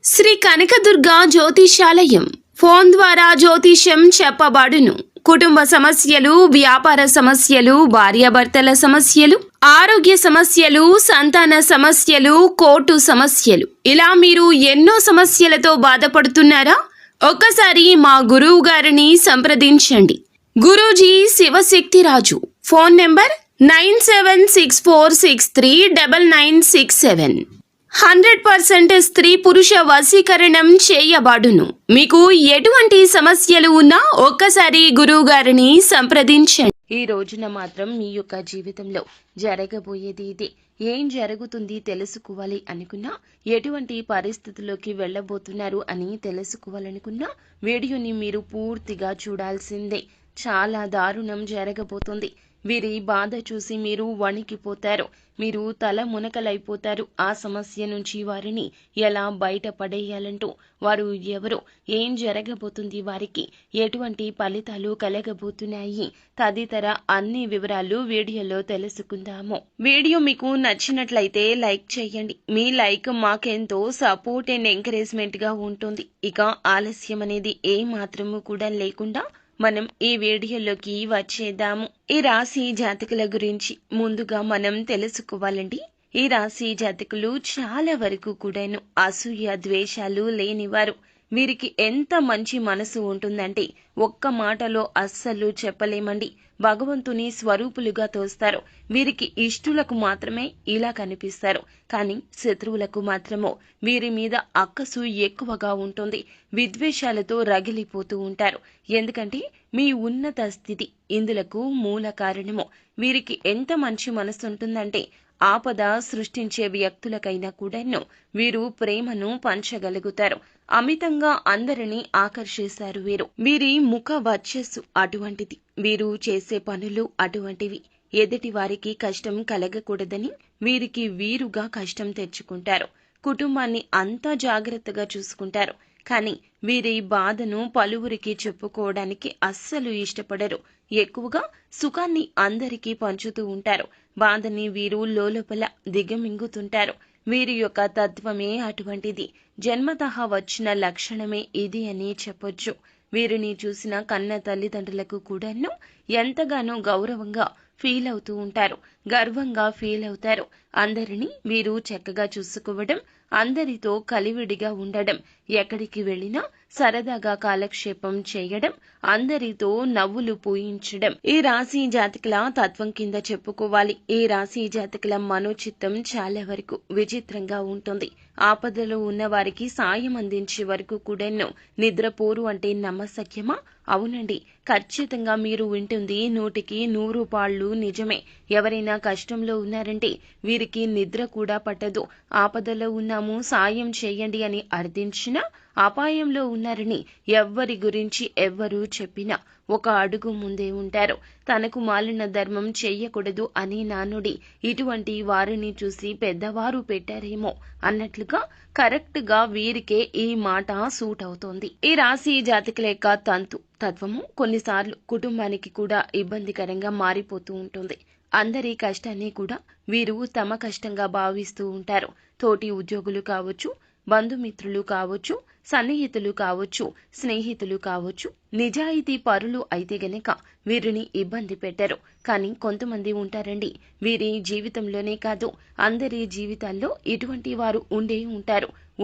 Shri Kanakadurga జ్యోతిషాలయం phone ద్వారా జ్యోతిష్యం చెప్పబడును. కుటుంబ సమస్యలు, వ్యాపార సమస్యలు, భార్యాభర్తల సమస్యలు, ఆరోగ్య సమస్యలు, సంతాన సమస్యలు, కోర్టు సమస్యలు, ఇలా మీరు ఎన్నో సమస్యలతో బాధపడుతున్నారా? ఒక్కసారి మా గురువు గారిని సంప్రదించండి. గురూజీ శివశక్తిరాజు. Phone number 9764639967. 100% స్త్రీ పురుష వశీకరణం చేయబడును. మీకు ఎటువంటి సమస్యలు ఉన్నా ఒక్కసారి గురువు గారిని సంప్రదించండి. ఈ రోజున మాత్రం మీ యొక్క జీవితంలో జరగబోయేది ఇదే. ఏం జరుగుతుంది తెలుసుకోవాలి అనుకున్నా, ఎటువంటి పరిస్థితుల్లోకి వెళ్ళబోతున్నారు అని తెలుసుకోవాలనుకున్నా వీడియోని మీరు పూర్తిగా చూడాల్సిందే. చాలా దారుణం జరగబోతుంది. వీరి బాధ చూసి మీరు వణికిపోతారు. మీరు తల మునకలైపోతారు. ఆ సమస్య నుంచి వారిని ఎలా బయటపడేయాలంటూ, వారు ఎవరు, ఏం జరగబోతుంది, వారికి ఎటువంటి ఫలితాలు కలగబోతున్నాయి తదితర అన్ని వివరాలు వీడియోలో తెలుసుకుందాము. వీడియో మీకు నచ్చినట్లయితే లైక్ చేయండి. మీ లైక్ మాకెంతో సపోర్ట్ అండ్ ఎంకరేజ్మెంట్ గా ఉంటుంది. ఇక ఆలస్యం అనేది ఏ మాత్రము కూడా లేకుండా మనం ఈ వీడియోలోకి వచ్చేద్దాము. ఈ రాశి జాతకుల గురించి ముందుగా మనం తెలుసుకోవాలండి. ఈ రాశి జాతకులు చాలా వరకు కూడాను అసూయ ద్వేషాలు లేనివారు. వీరికి ఎంత మంచి మనసు ఉంటుందంటే ఒక్క మాటలో అస్సలు చెప్పలేమండి. భగవంతుని స్వరూపులుగా తోస్తారు. వీరికి ఇష్టులకు మాత్రమే ఇలా కనిపిస్తారు. కానీ శత్రువులకు మాత్రమో వీరి మీద అక్కసు ఎక్కువగా ఉంటుంది. విద్వేషాలతో రగిలిపోతూ ఉంటారు. ఎందుకంటే మీ ఉన్నత స్థితి ఇందులకు మూల కారణము. వీరికి ఎంత మంచి మనసు ఉంటుందంటే ఆపద సృష్టించే వ్యక్తులకైనా కూడాను వీరు ప్రేమను పంచగలుగుతారు. అమితంగా అందరినీ ఆకర్షిస్తారు. వీరి ముఖ వర్చస్సు అటువంటిది. వీరు చేసే పనులు అటువంటివి. ఎదుటి వారికి కష్టం కలగకూడదని వీరికి వీరుగా కష్టం తెచ్చుకుంటారు. కుటుంబాన్ని అంతా జాగ్రత్తగా చూసుకుంటారు. కానీ వీరి బాధను పలువురికి చెప్పుకోవడానికి అస్సలు ఇష్టపడరు. ఎక్కువగా సుఖాన్ని అందరికీ పంచుతూ ఉంటారు. బాధని వీరు లోలోపల దిగమింగుతుంటారు. వీరి యొక్క తత్వమే అటువంటిది. జన్మతః వచ్చిన లక్షణమే ఇది అని చెప్పొచ్చు. వీరిని చూసిన కన్న తల్లిదండ్రులకు కూడాను ఎంతగానో గౌరవంగా ఫీల్ అవుతూ ఉంటారు. గర్వంగా ఫీల్ అవుతారు. అందరినీ వీరు చక్కగా చూసుకోవడం, అందరితో కలివిడిగా ఉండడం, ఎక్కడికి వెళ్ళినా సరదాగా కాలక్షేపం చేయడం, అందరితో నవ్వులు పూయించడం ఈ రాశి జాతకుల తత్వం కింద చెప్పుకోవాలి. ఈ రాశి జాతకుల మనోచిత్తం చాలా వరకు విచిత్రంగా ఉంటుంది. ఆపదలో ఉన్న వారికి సాయం అందించే వరకు కూడాను నిద్రపోరు అంటే నమ్మశక్యమా? అవునండి, ఖచ్చితంగా మీరు వింటుంది 100కి 100 నిజమే. ఎవరైనా కష్టంలో ఉన్నారంటే వీరికి నిద్ర కూడా పట్టదు. ఆపదలో ఉన్నాము, సాయం చేయండి అని అర్థించినా, అపాయంలో ఉన్నారని ఎవ్వరి గురించి ఎవ్వరూ చెప్పినా ఒక అడుగు ముందే ఉంటారు. తనకు మాలిన ధర్మం చెయ్యకూడదు అని నానుడి. ఇటువంటి వారిని చూసి పెద్దవారు పెట్టారేమో అన్నట్లుగా కరెక్ట్ గా వీరికే ఈ మాట సూట్ అవుతోంది. ఈ రాశి జాతకుల యొక్క తత్వము కొన్నిసార్లు కుటుంబానికి కూడా ఇబ్బందికరంగా మారిపోతూ ఉంటుంది. అందరి కష్టాన్ని కూడా వీరు తమ కష్టంగా భావిస్తూ ఉంటారు. తోటి ఉద్యోగులు కావచ్చు, బంధుమిత్రులు కావచ్చు, సన్నిహితులు కావచ్చు, స్నేహితులు కావచ్చు, నిజాయితీ పరులు అయితే గనక వీరిని ఇబ్బంది పెట్టరు. కానీ కొంతమంది ఉంటారండి, వీరి జీవితంలోనే కాదు అందరి జీవితాల్లో ఇటువంటి వారు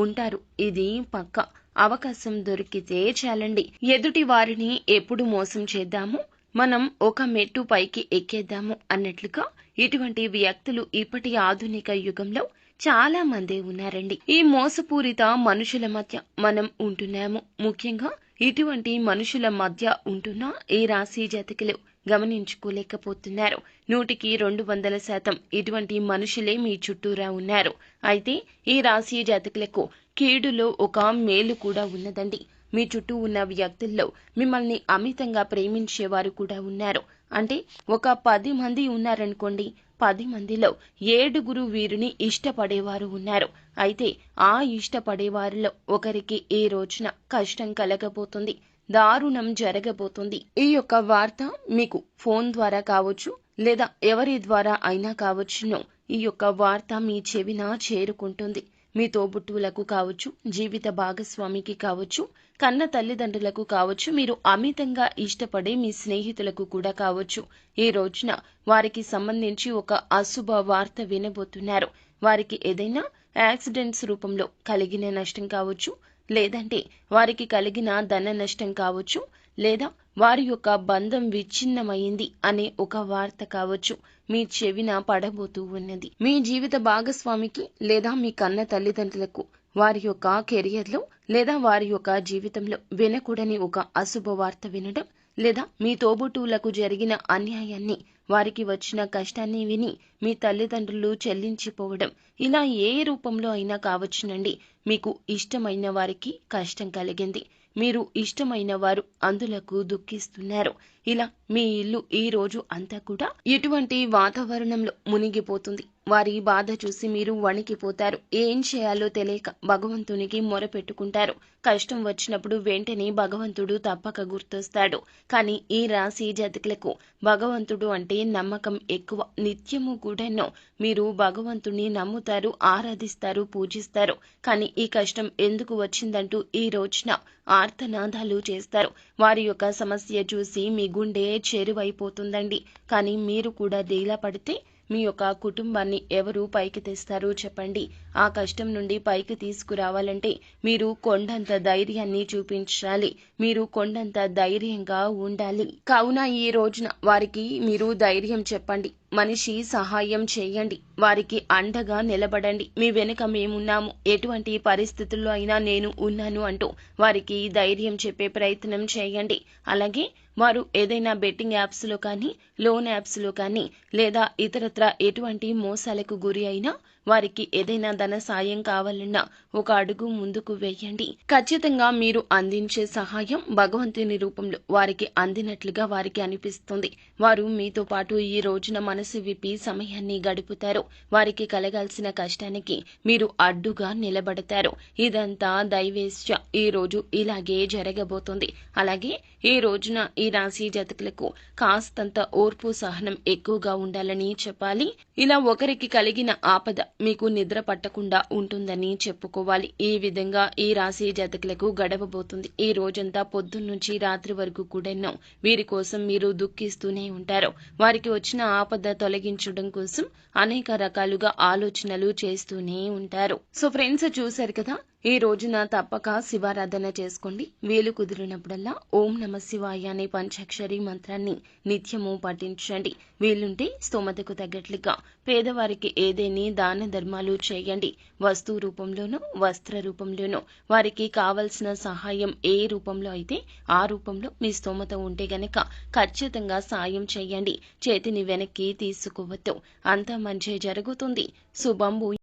ఉంటారు. ఇది పక్కా. అవకాశం దొరికితే చాలండి, ఎదుటి వారిని ఎప్పుడు మోసం చేద్దాము, మనం ఒక మెట్టు పైకి ఎక్కేద్దాము అన్నట్లుగా ఇటువంటి వ్యక్తులు ఇప్పటి ఆధునిక యుగంలో చాలా మంది ఉన్నారండి. ఈ మోసపూరిత మనుషుల మధ్య మనం ఉంటున్నాము. ముఖ్యంగా ఇటువంటి మనుషుల మధ్య ఉంటున్న ఈ రాశి జాతకులు గమనించుకోలేకపోతున్నారు. 100కి 200% ఇటువంటి మనుషులే మీ చుట్టూరా ఉన్నారు. అయితే ఈ రాశి జాతకులకు కీడులో ఒక మేలు కూడా ఉన్నదండి. మీ చుట్టూ ఉన్న వ్యక్తుల్లో మిమ్మల్ని అమితంగా ప్రేమించేవారు కూడా ఉన్నారు. అంటే ఒక 10 మంది ఉన్నారనుకోండి, 10 మందిలో 7 వీరిని ఇష్టపడేవారు ఉన్నారు. అయితే ఆ ఇష్టపడేవారిలో ఒకరికి ఈ రోజున కష్టం కలగబోతుంది, దారుణం జరగబోతుంది. ఈ యొక్క వార్త మీకు ఫోన్ ద్వారా కావచ్చు, లేదా ఎవరి ద్వారా అయినా కావచ్చును, ఈ యొక్క వార్త మీ చెవిన చేరుకుంటుంది. మీ తోబుట్టువులకు కావచ్చు, జీవిత భాగస్వామికి కావచ్చు, కన్న తల్లిదండ్రులకు కావచ్చు, మీరు అమితంగా ఇష్టపడే మీ స్నేహితులకు కూడా కావచ్చు, ఈ రోజున వారికి సంబంధించి ఒక అశుభ వార్త వినబోతున్నారు. వారికి ఏదైనా యాక్సిడెంట్స్ రూపంలో కలిగిన నష్టం కావచ్చు, లేదంటే వారికి కలిగిన ధన నష్టం కావచ్చు, లేదా వారి యొక్క బంధం విచ్ఛిన్నమైంది అనే ఒక వార్త కావచ్చు మీ చెవిన పడబోతూ ఉన్నది. మీ జీవిత భాగస్వామికి లేదా మీ కన్న తల్లిదండ్రులకు వారి యొక్క కెరియర్లో లేదా వారి యొక్క జీవితంలో వినకూడని ఒక అశుభ వార్త వినడం, లేదా మీ తోబుట్టువులకు జరిగిన అన్యాయాన్ని, వారికి వచ్చిన కష్టాన్ని విని మీ తల్లిదండ్రులు చెల్లించిపోవడం, ఇలా ఏ రూపంలో అయినా కావచ్చునండి. మీకు ఇష్టమైన వారికి కష్టం కలిగింది, మీరు ఇష్టమైన వారు అందులకు దుఃఖిస్తున్నారు. ఇలా మీ ఇల్లు ఈ రోజు అంతా కూడా ఇటువంటి వాతావరణంలో మునిగిపోతుంది. వారి బాధ చూసి మీరు వణికిపోతారు. ఏం చేయాలో తెలియక భగవంతునికి మొరపెట్టుకుంటారు. కష్టం వచ్చినప్పుడు వెంటనే భగవంతుడు తప్పక గుర్తొస్తాడు. కానీ ఈ రాశి జాతకులకు భగవంతుడు అంటే నమ్మకం ఎక్కువ. నిత్యము కూడాను మీరు భగవంతుని నమ్ముతారు, ఆరాధిస్తారు, పూజిస్తారు. కానీ ఈ కష్టం ఎందుకు వచ్చిందంటూ ఈ రోజున ఆర్తనాదాలు చేస్తారు. వారి యొక్క సమస్య చూసి మీ గుండె చెరువైపోతుందండి. కానీ మీరు కూడా డీలా పడితే మీ యొక్క కుటుంబాన్ని ఎవరు పైకి తెస్తారు చెప్పండి? ఆ కష్టం నుండి పైకి తీసుకురావాలంటే మీరు కొండంత ధైర్యాన్ని చూపించాలి. మీరు కొండంత ధైర్యంగా ఉండాలి. కావున ఈ రోజున వారికి మీరు ధైర్యం చెప్పండి. మనిషి సహాయం చేయండి. వారికి అండగా నిలబడండి. మీ వెనుక మేమున్నాము, ఎటువంటి పరిస్థితుల్లో అయినా నేను ఉన్నాను అంటూ వారికి ధైర్యం చెప్పే ప్రయత్నం చేయండి. అలాగే వారు ఏదైనా బెట్టింగ్ యాప్స్లో కానీ, లోన్ యాప్స్లో కానీ, లేదా ఇతరత్ర ఎటువంటి మోసాలకు గురి అయినా వారికి ఏదైనా ధన సాయం కావాలన్నా ఒక అడుగు ముందుకు వేయండి. ఖచ్చితంగా మీరు అందించే సహాయం భగవంతుని రూపంలో వారికి అందినట్లుగా వారికి అనిపిస్తుంది. వారు మీతో పాటు ఈ రోజున మనసు విప్పి సమయాన్ని గడుపుతారు. వారికి కలగాల్సిన కష్టానికి మీరు అడ్డుగా నిలబడతారు. ఇదంతా దైవేచ్ఛ. ఈ రోజు ఇలాగే జరగబోతుంది. అలాగే ఈ రోజున ఈ రాశి జాతకులకు కాస్తంత ఓర్పు సహనం ఎక్కువగా ఉండాలని చెప్పాలి. ఇలా ఒకరికి కలిగిన ఆపద మీకు నిద్ర పట్టకుండా ఉంటుందని చెప్పుకోవాలి. ఈ విధంగా ఈ రాశి జాతకులకు గడవబోతుంది. ఈ రోజంతా పొద్దున్నుంచి రాత్రి వరకు కూడా వీరి కోసం మీరు దుఃఖిస్తూనే ఉంటారు. వారికి వచ్చిన ఆపద తొలగించడం కోసం అనేక రకాలుగా ఆలోచనలు చేస్తూనే ఉంటారు. సో ఫ్రెండ్స్, చూశారు కదా, ఈ రోజున తప్పక శివారాధన చేసుకోండి. వీలు కుదిరినప్పుడల్లా ఓం నమ శివాయ అనే పంచాక్షరి మంత్రాన్ని నిత్యము పఠించండి. వీలుంటే స్తోమతకు తగ్గట్లుగా పేదవారికి ఏదేని దాన ధర్మాలు చేయండి. వస్తు రూపంలోనూ, వస్త్ర రూపంలోనూ వారికి కావలసిన సహాయం ఏ రూపంలో అయితే ఆ రూపంలో మీ స్తోమత ఉంటే గనక ఖచ్చితంగా సాయం చేయండి. చేతిని వెనక్కి తీసుకోవద్దు. అంతా మంచి జరుగుతుంది. శుభం.